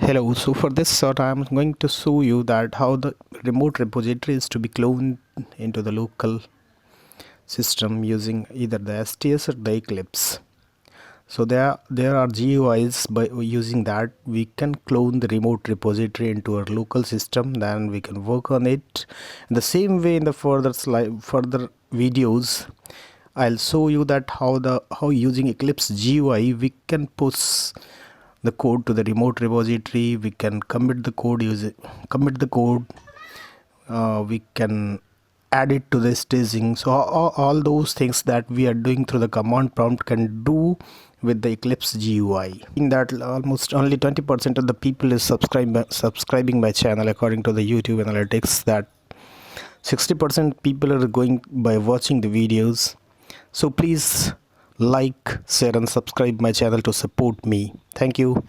Hello, so for this short I am going to show you that how the remote repository is to be cloned into the local system using either the STS or the Eclipse. So there are GUIs. By using that we can clone the remote repository into our local system, then we can work on it in the same way. In the further videos I'll show you that how using Eclipse GUI we can push the code to the remote repository. We can commit the code we can add it to the staging. So all those things that we are doing through the command prompt can do with the Eclipse GUI. In that almost only 20% of the people is subscribing my channel according to the YouTube analytics. That 60% people are going by watching the videos. So please like, share and subscribe my channel to support me. Thank you.